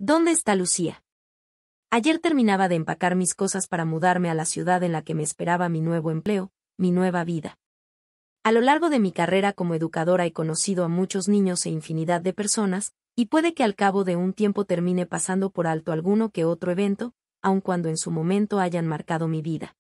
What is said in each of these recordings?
¿Dónde está Lucía? Ayer terminaba de empacar mis cosas para mudarme a la ciudad en la que me esperaba mi nuevo empleo, mi nueva vida. A lo largo de mi carrera como educadora he conocido a muchos niños e infinidad de personas, y puede que al cabo de un tiempo termine pasando por alto alguno que otro evento, aun cuando en su momento hayan marcado mi vida.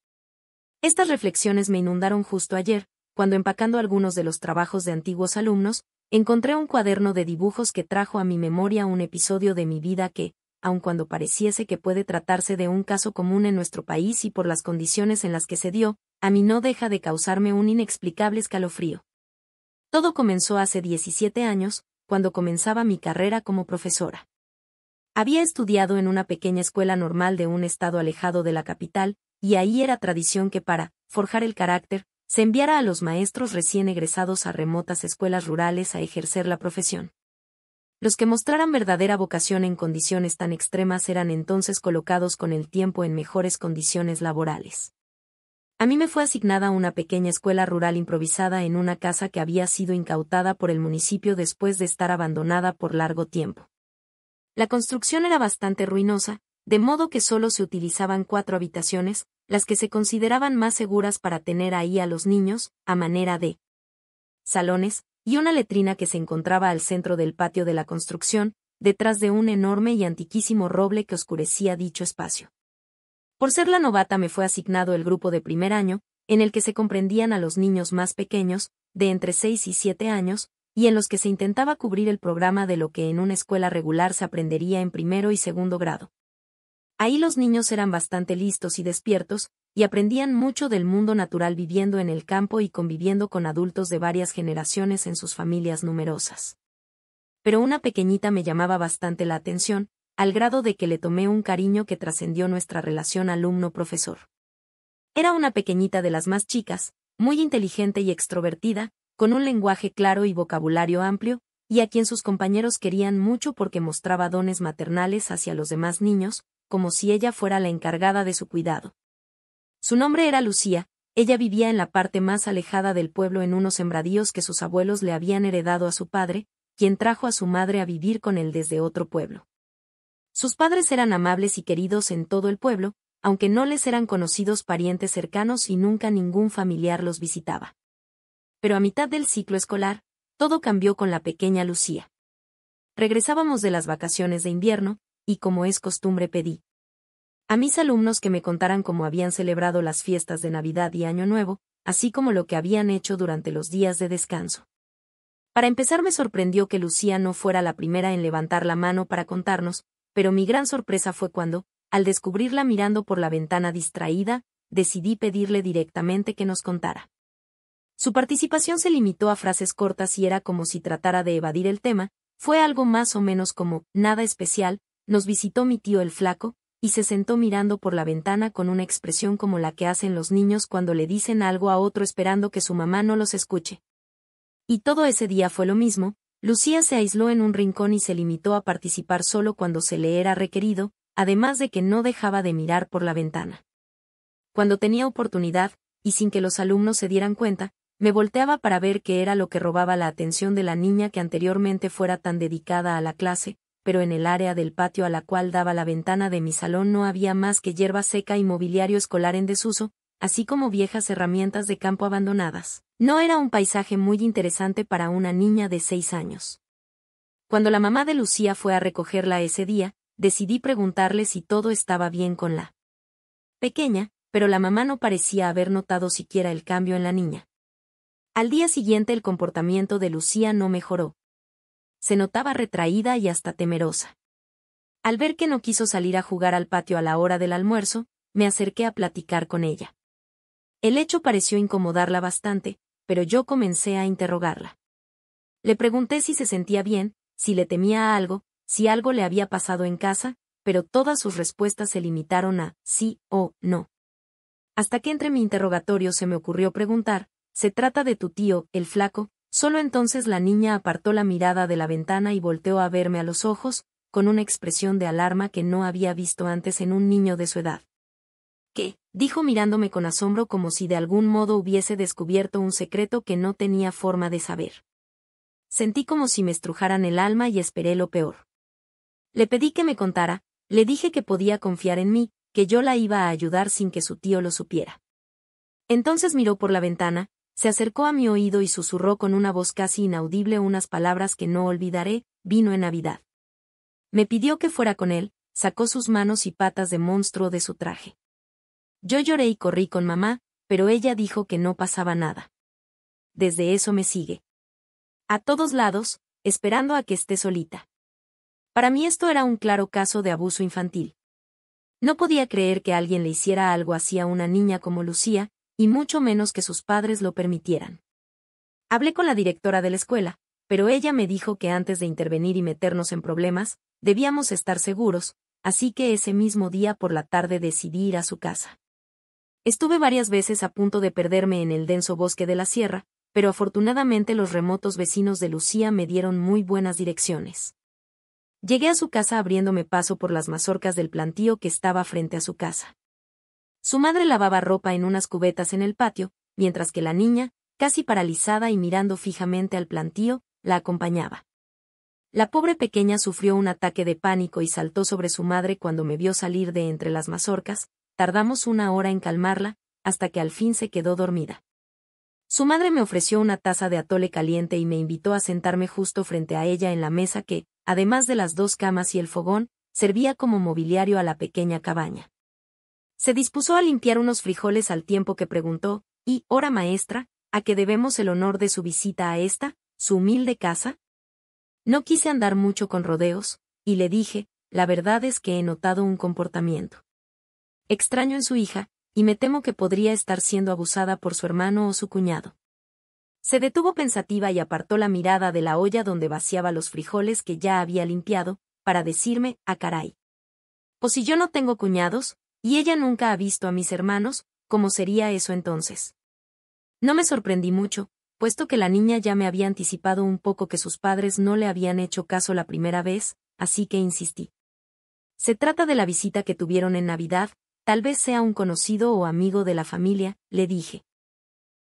Estas reflexiones me inundaron justo ayer, cuando empacando algunos de los trabajos de antiguos alumnos, encontré un cuaderno de dibujos que trajo a mi memoria un episodio de mi vida que, aun cuando pareciese que puede tratarse de un caso común en nuestro país y por las condiciones en las que se dio, a mí no deja de causarme un inexplicable escalofrío. Todo comenzó hace 17 años, cuando comenzaba mi carrera como profesora. Había estudiado en una pequeña escuela normal de un estado alejado de la capital, y ahí era tradición que para forjar el carácter, se enviara a los maestros recién egresados a remotas escuelas rurales a ejercer la profesión. Los que mostraran verdadera vocación en condiciones tan extremas eran entonces colocados con el tiempo en mejores condiciones laborales. A mí me fue asignada una pequeña escuela rural improvisada en una casa que había sido incautada por el municipio después de estar abandonada por largo tiempo. La construcción era bastante ruinosa, de modo que solo se utilizaban 4 habitaciones, las que se consideraban más seguras para tener ahí a los niños, a manera de salones, y una letrina que se encontraba al centro del patio de la construcción, detrás de un enorme y antiquísimo roble que oscurecía dicho espacio. Por ser la novata me fue asignado el grupo de primer año, en el que se comprendían a los niños más pequeños, de entre 6 y 7 años, y en los que se intentaba cubrir el programa de lo que en una escuela regular se aprendería en primero y segundo grado. Ahí los niños eran bastante listos y despiertos, y aprendían mucho del mundo natural viviendo en el campo y conviviendo con adultos de varias generaciones en sus familias numerosas. Pero una pequeñita me llamaba bastante la atención, al grado de que le tomé un cariño que trascendió nuestra relación alumno-profesor. Era una pequeñita de las más chicas, muy inteligente y extrovertida, con un lenguaje claro y vocabulario amplio, y a quien sus compañeros querían mucho porque mostraba dones maternales hacia los demás niños, como si ella fuera la encargada de su cuidado. Su nombre era Lucía, ella vivía en la parte más alejada del pueblo en unos sembradíos que sus abuelos le habían heredado a su padre, quien trajo a su madre a vivir con él desde otro pueblo. Sus padres eran amables y queridos en todo el pueblo, aunque no les eran conocidos parientes cercanos y nunca ningún familiar los visitaba. Pero a mitad del ciclo escolar, todo cambió con la pequeña Lucía. Regresábamos de las vacaciones de invierno, y como es costumbre pedí a mis alumnos que me contaran cómo habían celebrado las fiestas de Navidad y Año Nuevo, así como lo que habían hecho durante los días de descanso. Para empezar me sorprendió que Lucía no fuera la primera en levantar la mano para contarnos, pero mi gran sorpresa fue cuando, al descubrirla mirando por la ventana distraída, decidí pedirle directamente que nos contara. Su participación se limitó a frases cortas y era como si tratara de evadir el tema, fue algo más o menos como, nada especial, nos visitó mi tío el flaco, y se sentó mirando por la ventana con una expresión como la que hacen los niños cuando le dicen algo a otro esperando que su mamá no los escuche. Y todo ese día fue lo mismo, Lucía se aisló en un rincón y se limitó a participar solo cuando se le era requerido, además de que no dejaba de mirar por la ventana. Cuando tenía oportunidad, y sin que los alumnos se dieran cuenta, me volteaba para ver qué era lo que robaba la atención de la niña que anteriormente fuera tan dedicada a la clase, pero en el área del patio a la cual daba la ventana de mi salón no había más que hierba seca y mobiliario escolar en desuso, así como viejas herramientas de campo abandonadas. No era un paisaje muy interesante para una niña de 6 años. Cuando la mamá de Lucía fue a recogerla ese día, decidí preguntarle si todo estaba bien con la pequeña, pero la mamá no parecía haber notado siquiera el cambio en la niña. Al día siguiente el comportamiento de Lucía no mejoró. Se notaba retraída y hasta temerosa. Al ver que no quiso salir a jugar al patio a la hora del almuerzo, me acerqué a platicar con ella. El hecho pareció incomodarla bastante, pero yo comencé a interrogarla. Le pregunté si se sentía bien, si le temía a algo, si algo le había pasado en casa, pero todas sus respuestas se limitaron a sí o no. Hasta que entre mi interrogatorio se me ocurrió preguntar, ¿se trata de tu tío, el flaco? Solo entonces la niña apartó la mirada de la ventana y volteó a verme a los ojos, con una expresión de alarma que no había visto antes en un niño de su edad. ¿Qué? Dijo mirándome con asombro como si de algún modo hubiese descubierto un secreto que no tenía forma de saber. Sentí como si me estrujaran el alma y esperé lo peor. Le pedí que me contara, le dije que podía confiar en mí, que yo la iba a ayudar sin que su tío lo supiera. Entonces miró por la ventana, se acercó a mi oído y susurró con una voz casi inaudible unas palabras que no olvidaré: vino en Navidad. Me pidió que fuera con él, sacó sus manos y patas de monstruo de su traje. Yo lloré y corrí con mamá, pero ella dijo que no pasaba nada. Desde eso me sigue. A todos lados, esperando a que esté solita. Para mí esto era un claro caso de abuso infantil. No podía creer que alguien le hiciera algo así a una niña como Lucía, y mucho menos que sus padres lo permitieran. Hablé con la directora de la escuela, pero ella me dijo que antes de intervenir y meternos en problemas, debíamos estar seguros, así que ese mismo día por la tarde decidí ir a su casa. Estuve varias veces a punto de perderme en el denso bosque de la sierra, pero afortunadamente los remotos vecinos de Lucía me dieron muy buenas direcciones. Llegué a su casa abriéndome paso por las mazorcas del plantío que estaba frente a su casa. Su madre lavaba ropa en unas cubetas en el patio, mientras que la niña, casi paralizada y mirando fijamente al plantío, la acompañaba. La pobre pequeña sufrió un ataque de pánico y saltó sobre su madre cuando me vio salir de entre las mazorcas. Tardamos 1 hora en calmarla, hasta que al fin se quedó dormida. Su madre me ofreció una taza de atole caliente y me invitó a sentarme justo frente a ella en la mesa que, además de las 2 camas y el fogón, servía como mobiliario a la pequeña cabaña. Se dispuso a limpiar unos frijoles al tiempo que preguntó: «¿Y, hora maestra, a qué debemos el honor de su visita a esta, su humilde casa?» No quise andar mucho con rodeos, y le dije: «La verdad es que he notado un comportamiento extraño en su hija, y me temo que podría estar siendo abusada por su hermano o su cuñado». Se detuvo pensativa y apartó la mirada de la olla donde vaciaba los frijoles que ya había limpiado, para decirme: «Ah, caray. Pues si yo no tengo cuñados, y ella nunca ha visto a mis hermanos, ¿cómo sería eso entonces?». No me sorprendí mucho, puesto que la niña ya me había anticipado un poco que sus padres no le habían hecho caso la primera vez, así que insistí. «Se trata de la visita que tuvieron en Navidad, tal vez sea un conocido o amigo de la familia», le dije.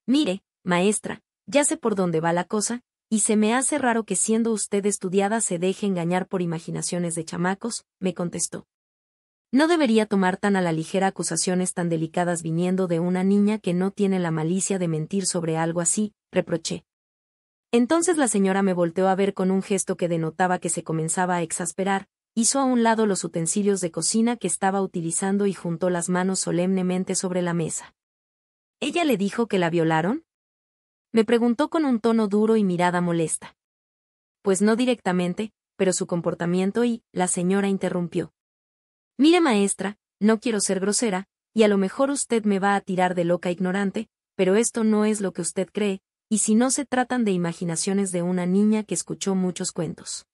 «Mire, maestra, ya sé por dónde va la cosa, y se me hace raro que siendo usted estudiada se deje engañar por imaginaciones de chamacos», me contestó. No debería tomar tan a la ligera acusaciones tan delicadas viniendo de una niña que no tiene la malicia de mentir sobre algo así, reproché. Entonces la señora me volteó a ver con un gesto que denotaba que se comenzaba a exasperar, hizo a un lado los utensilios de cocina que estaba utilizando y juntó las manos solemnemente sobre la mesa. «¿Ella le dijo que la violaron?», me preguntó con un tono duro y mirada molesta. «Pues no directamente, pero su comportamiento y», la señora interrumpió. «Mire maestra, no quiero ser grosera, y a lo mejor usted me va a tirar de loca ignorante, pero esto no es lo que usted cree, y si no se tratan de imaginaciones de una niña que escuchó muchos cuentos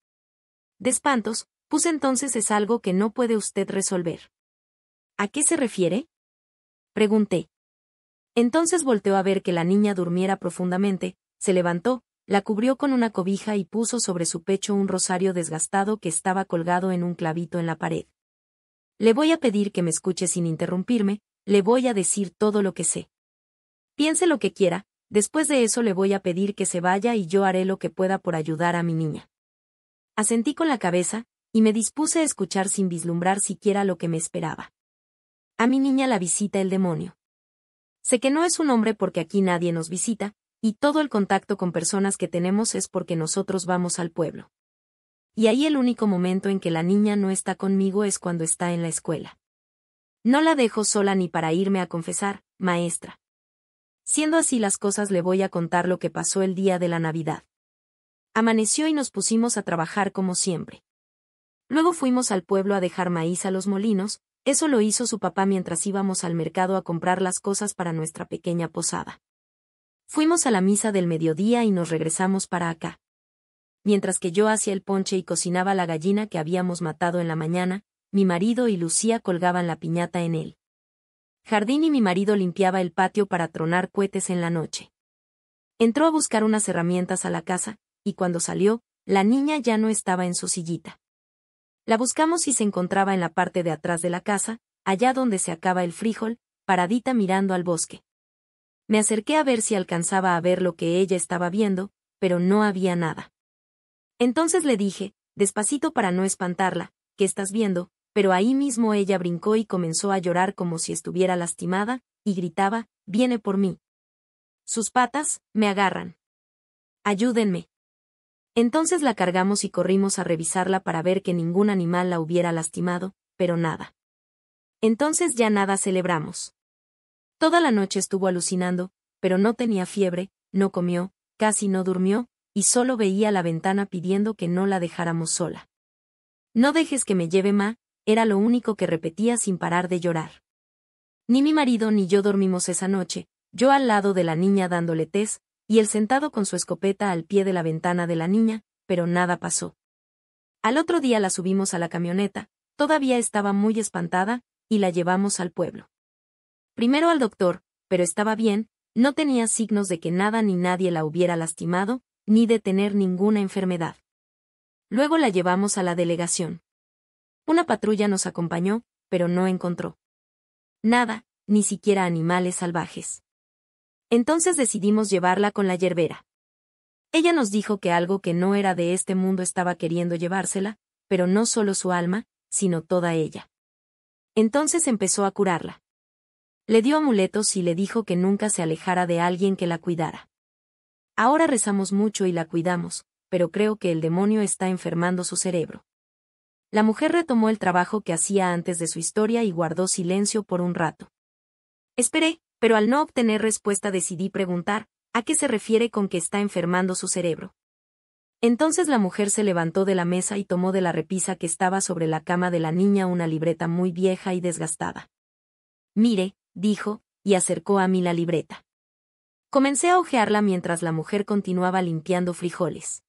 de espantos, pues entonces es algo que no puede usted resolver». «¿A qué se refiere?», pregunté. Entonces volteó a ver que la niña durmiera profundamente, se levantó, la cubrió con una cobija y puso sobre su pecho un rosario desgastado que estaba colgado en un clavito en la pared. «Le voy a pedir que me escuche sin interrumpirme, le voy a decir todo lo que sé. Piense lo que quiera, después de eso le voy a pedir que se vaya y yo haré lo que pueda por ayudar a mi niña». Asentí con la cabeza, y me dispuse a escuchar sin vislumbrar siquiera lo que me esperaba. A mi niña la visita el demonio. Sé que no es un hombre porque aquí nadie nos visita, y todo el contacto con personas que tenemos es porque nosotros vamos al pueblo. Y ahí el único momento en que la niña no está conmigo es cuando está en la escuela. No la dejo sola ni para irme a confesar, maestra. Siendo así las cosas, le voy a contar lo que pasó el día de la Navidad. Amaneció y nos pusimos a trabajar como siempre. Luego fuimos al pueblo a dejar maíz a los molinos, eso lo hizo su papá mientras íbamos al mercado a comprar las cosas para nuestra pequeña posada. Fuimos a la misa del mediodía y nos regresamos para acá. Mientras que yo hacía el ponche y cocinaba la gallina que habíamos matado en la mañana, mi marido y Lucía colgaban la piñata en el jardín y mi marido limpiaba el patio para tronar cohetes en la noche. Entró a buscar unas herramientas a la casa, y cuando salió, la niña ya no estaba en su sillita. La buscamos y se encontraba en la parte de atrás de la casa, allá donde se acaba el frijol, paradita mirando al bosque. Me acerqué a ver si alcanzaba a ver lo que ella estaba viendo, pero no había nada. Entonces le dije, despacito para no espantarla, ¿qué estás viendo?, pero ahí mismo ella brincó y comenzó a llorar como si estuviera lastimada, y gritaba, «Viene por mí. Sus patas, me agarran. Ayúdenme». Entonces la cargamos y corrimos a revisarla para ver que ningún animal la hubiera lastimado, pero nada. Entonces ya nada celebramos. Toda la noche estuvo alucinando, pero no tenía fiebre, no comió, casi no durmió, y solo veía la ventana pidiendo que no la dejáramos sola. «No dejes que me lleve Ma», era lo único que repetía sin parar de llorar. Ni mi marido ni yo dormimos esa noche, yo al lado de la niña dándole tés, y él sentado con su escopeta al pie de la ventana de la niña, pero nada pasó. Al otro día la subimos a la camioneta, todavía estaba muy espantada, y la llevamos al pueblo. Primero al doctor, pero estaba bien, no tenía signos de que nada ni nadie la hubiera lastimado, ni de tener ninguna enfermedad. Luego la llevamos a la delegación. Una patrulla nos acompañó, pero no encontró nada, ni siquiera animales salvajes. Entonces decidimos llevarla con la yerbera. Ella nos dijo que algo que no era de este mundo estaba queriendo llevársela, pero no solo su alma, sino toda ella. Entonces empezó a curarla. Le dio amuletos y le dijo que nunca se alejara de alguien que la cuidara. Ahora rezamos mucho y la cuidamos, pero creo que el demonio está enfermando su cerebro. La mujer retomó el trabajo que hacía antes de su historia y guardó silencio por un rato. Esperé, pero al no obtener respuesta decidí preguntar, ¿a qué se refiere con que está enfermando su cerebro? Entonces la mujer se levantó de la mesa y tomó de la repisa que estaba sobre la cama de la niña una libreta muy vieja y desgastada. «Mire», dijo, y acercó a mí la libreta. Comencé a hojearla mientras la mujer continuaba limpiando frijoles.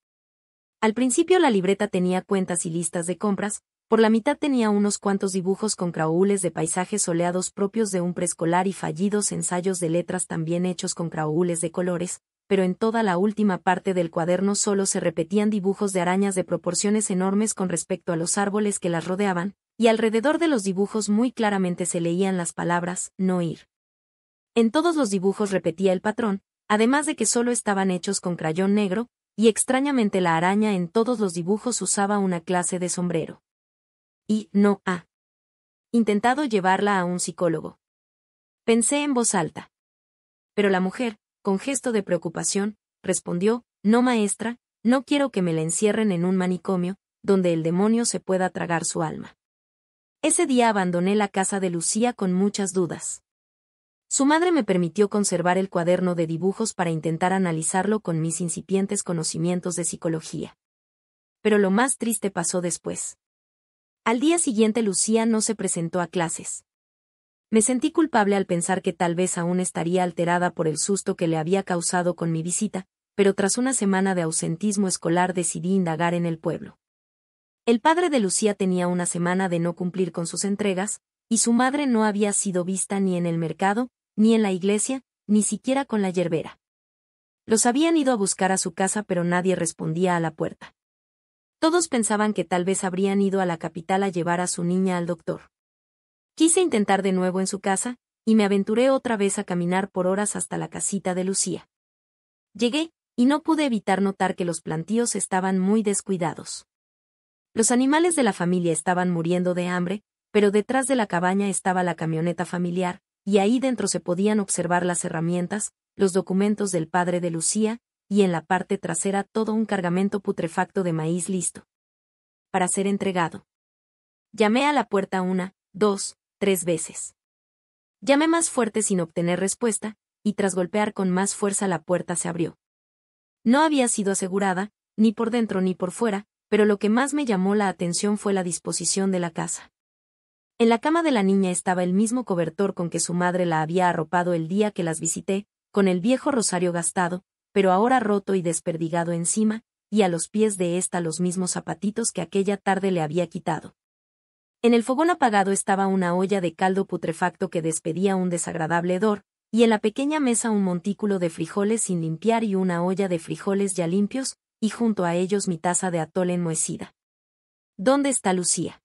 Al principio la libreta tenía cuentas y listas de compras, por la mitad tenía unos cuantos dibujos con craúles de paisajes soleados propios de un preescolar y fallidos ensayos de letras también hechos con craúles de colores, pero en toda la última parte del cuaderno solo se repetían dibujos de arañas de proporciones enormes con respecto a los árboles que las rodeaban, y alrededor de los dibujos muy claramente se leían las palabras «no ir». En todos los dibujos repetía el patrón, además de que solo estaban hechos con crayón negro, y extrañamente la araña en todos los dibujos usaba una clase de sombrero. Y no ha intentado llevarla a un psicólogo. Pensé en voz alta. Pero la mujer, con gesto de preocupación, respondió, «No, maestra, no quiero que me la encierren en un manicomio, donde el demonio se pueda tragar su alma». Ese día abandoné la casa de Lucía con muchas dudas. Su madre me permitió conservar el cuaderno de dibujos para intentar analizarlo con mis incipientes conocimientos de psicología. Pero lo más triste pasó después. Al día siguiente Lucía no se presentó a clases. Me sentí culpable al pensar que tal vez aún estaría alterada por el susto que le había causado con mi visita, pero tras una semana de ausentismo escolar decidí indagar en el pueblo. El padre de Lucía tenía una semana de no cumplir con sus entregas, y su madre no había sido vista ni en el mercado, ni en la iglesia, ni siquiera con la yerbera. Los habían ido a buscar a su casa pero nadie respondía a la puerta. Todos pensaban que tal vez habrían ido a la capital a llevar a su niña al doctor. Quise intentar de nuevo en su casa, y me aventuré otra vez a caminar por horas hasta la casita de Lucía. Llegué, y no pude evitar notar que los plantíos estaban muy descuidados. Los animales de la familia estaban muriendo de hambre, pero detrás de la cabaña estaba la camioneta familiar, y ahí dentro se podían observar las herramientas, los documentos del padre de Lucía, y en la parte trasera todo un cargamento putrefacto de maíz listo para ser entregado. Llamé a la puerta 1, 2, 3 veces. Llamé más fuerte sin obtener respuesta, y tras golpear con más fuerza la puerta se abrió. No había sido asegurada, ni por dentro ni por fuera, pero lo que más me llamó la atención fue la disposición de la casa. En la cama de la niña estaba el mismo cobertor con que su madre la había arropado el día que las visité, con el viejo rosario gastado, pero ahora roto y desperdigado encima, y a los pies de ésta los mismos zapatitos que aquella tarde le había quitado. En el fogón apagado estaba una olla de caldo putrefacto que despedía un desagradable hedor, y en la pequeña mesa un montículo de frijoles sin limpiar y una olla de frijoles ya limpios, y junto a ellos mi taza de atole enmohecida. ¿Dónde está Lucía?